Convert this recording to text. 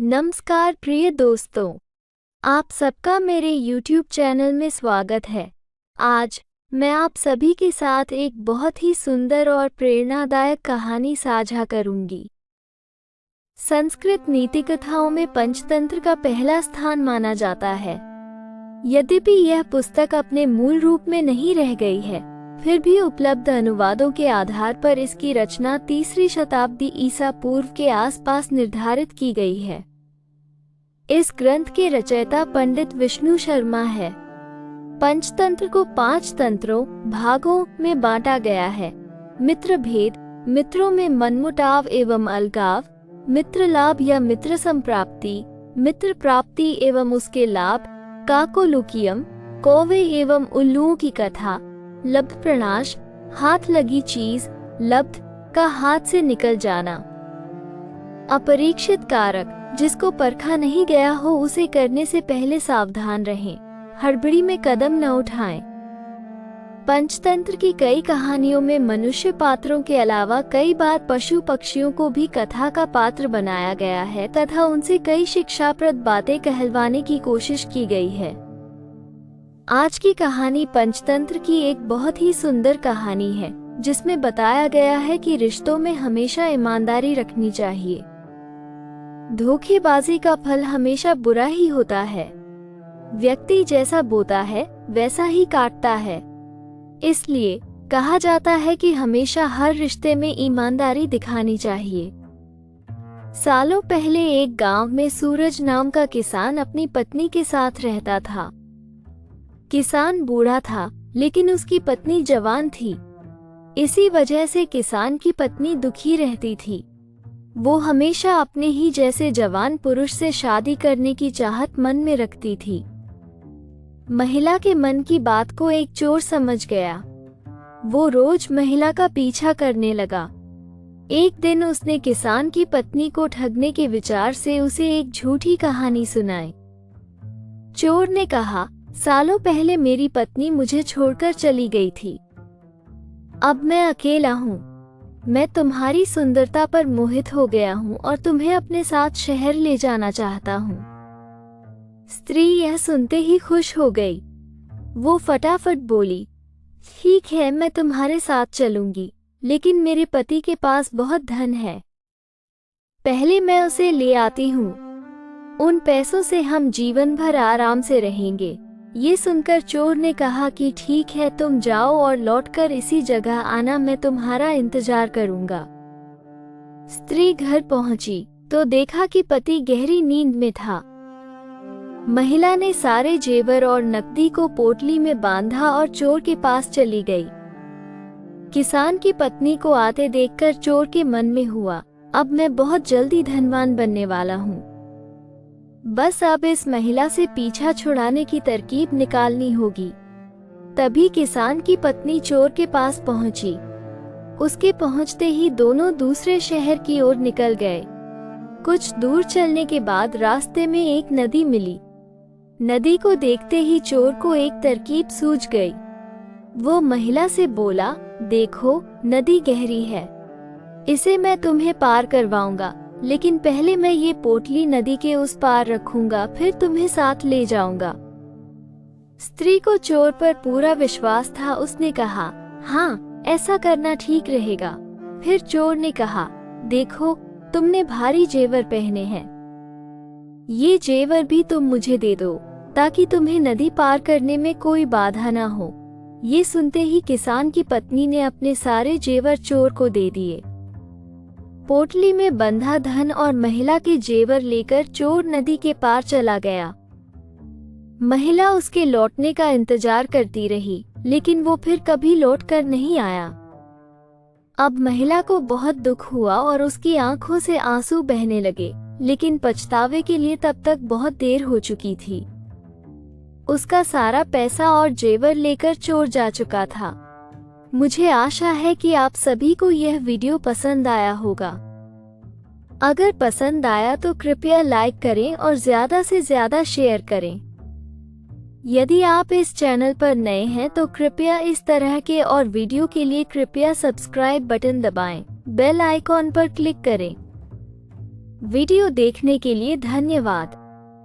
नमस्कार प्रिय दोस्तों, आप सबका मेरे YouTube चैनल में स्वागत है। आज मैं आप सभी के साथ एक बहुत ही सुंदर और प्रेरणादायक कहानी साझा करूंगी। संस्कृत नीति कथाओं में पंचतंत्र का पहला स्थान माना जाता है। यद्यपि यह पुस्तक अपने मूल रूप में नहीं रह गई है, फिर भी उपलब्ध अनुवादों के आधार पर इसकी रचना 3री शताब्दी ईसा पूर्व के आसपास निर्धारित की गई है। इस ग्रंथ के रचयिता पंडित विष्णु शर्मा है। पंचतंत्र को 5 तंत्रों भागों में बांटा गया है। मित्र भेद, मित्रों में मनमुटाव एवं अलगाव, मित्र लाभ या मित्र संप्राप्ति, मित्र प्राप्ति एवं उसके लाभ, काकोलुकियम, कौवे एवं उल्लुओं की कथा, लब्ध प्रणाश, हाथ लगी चीज, लब्ध का हाथ से निकल जाना, अपरीक्षित कारक, जिसको परखा नहीं गया हो उसे करने से पहले सावधान रहें, हड़बड़ी में कदम न उठाएं। पंचतंत्र की कई कहानियों में मनुष्य पात्रों के अलावा कई बार पशु पक्षियों को भी कथा का पात्र बनाया गया है तथा उनसे कई शिक्षाप्रद बातें कहलवाने की कोशिश की गई है। आज की कहानी पंचतंत्र की एक बहुत ही सुंदर कहानी है, जिसमें बताया गया है कि रिश्तों में हमेशा ईमानदारी रखनी चाहिए। धोखेबाजी का फल हमेशा बुरा ही होता है। व्यक्ति जैसा बोता है वैसा ही काटता है। इसलिए कहा जाता है कि हमेशा हर रिश्ते में ईमानदारी दिखानी चाहिए। सालों पहले एक गांव में सूरज नाम का किसान अपनी पत्नी के साथ रहता था। किसान बूढ़ा था, लेकिन उसकी पत्नी जवान थी। इसी वजह से किसान की पत्नी दुखी रहती थी। वो हमेशा अपने ही जैसे जवान पुरुष से शादी करने की चाहत मन में रखती थी। महिला के मन की बात को एक चोर समझ गया। वो रोज महिला का पीछा करने लगा। एक दिन उसने किसान की पत्नी को ठगने के विचार से उसे एक झूठी कहानी सुनाई। चोर ने कहा, सालों पहले मेरी पत्नी मुझे छोड़कर चली गई थी। अब मैं अकेला हूँ। मैं तुम्हारी सुंदरता पर मोहित हो गया हूँ और तुम्हें अपने साथ शहर ले जाना चाहता हूँ। स्त्री यह सुनते ही खुश हो गई। वो फटाफट बोली, ठीक है, मैं तुम्हारे साथ चलूंगी, लेकिन मेरे पति के पास बहुत धन है। पहले मैं उसे ले आती हूँ। उन पैसों से हम जीवन भर आराम से रहेंगे। ये सुनकर चोर ने कहा कि ठीक है, तुम जाओ और लौटकर इसी जगह आना, मैं तुम्हारा इंतजार करूंगा। स्त्री घर पहुंची तो देखा कि पति गहरी नींद में था। महिला ने सारे जेवर और नकदी को पोटली में बांधा और चोर के पास चली गई। किसान की पत्नी को आते देखकर चोर के मन में हुआ, अब मैं बहुत जल्दी धनवान बनने वाला हूँ। बस अब इस महिला से पीछा छुड़ाने की तरकीब निकालनी होगी। तभी किसान की पत्नी चोर के पास पहुंची। उसके पहुंचते ही दोनों दूसरे शहर की ओर निकल गए। कुछ दूर चलने के बाद रास्ते में एक नदी मिली। नदी को देखते ही चोर को एक तरकीब सूझ गई। वो महिला से बोला, देखो नदी गहरी है, इसे मैं तुम्हें पार करवाऊंगा, लेकिन पहले मैं ये पोटली नदी के उस पार रखूंगा, फिर तुम्हें साथ ले जाऊंगा। स्त्री को चोर पर पूरा विश्वास था। उसने कहा, हाँ, ऐसा करना ठीक रहेगा। फिर चोर ने कहा, देखो, तुमने भारी जेवर पहने हैं, ये जेवर भी तुम मुझे दे दो, ताकि तुम्हें नदी पार करने में कोई बाधा ना हो। ये सुनते ही किसान की पत्नी ने अपने सारे जेवर चोर को दे दिए। पोटली में बंधा धन और महिला के जेवर लेकर चोर नदी के पार चला गया। महिला उसके लौटने का इंतजार करती रही, लेकिन वो फिर कभी लौटकर नहीं आया। अब महिला को बहुत दुख हुआ और उसकी आंखों से आंसू बहने लगे, लेकिन पछतावे के लिए तब तक बहुत देर हो चुकी थी। उसका सारा पैसा और जेवर लेकर चोर जा चुका था। मुझे आशा है कि आप सभी को यह वीडियो पसंद आया होगा। अगर पसंद आया तो कृपया लाइक करें और ज़्यादा से ज़्यादा शेयर करें। यदि आप इस चैनल पर नए हैं तो कृपया इस तरह के और वीडियो के लिए कृपया सब्सक्राइब बटन दबाएं, बेल आइकॉन पर क्लिक करें। वीडियो देखने के लिए धन्यवाद।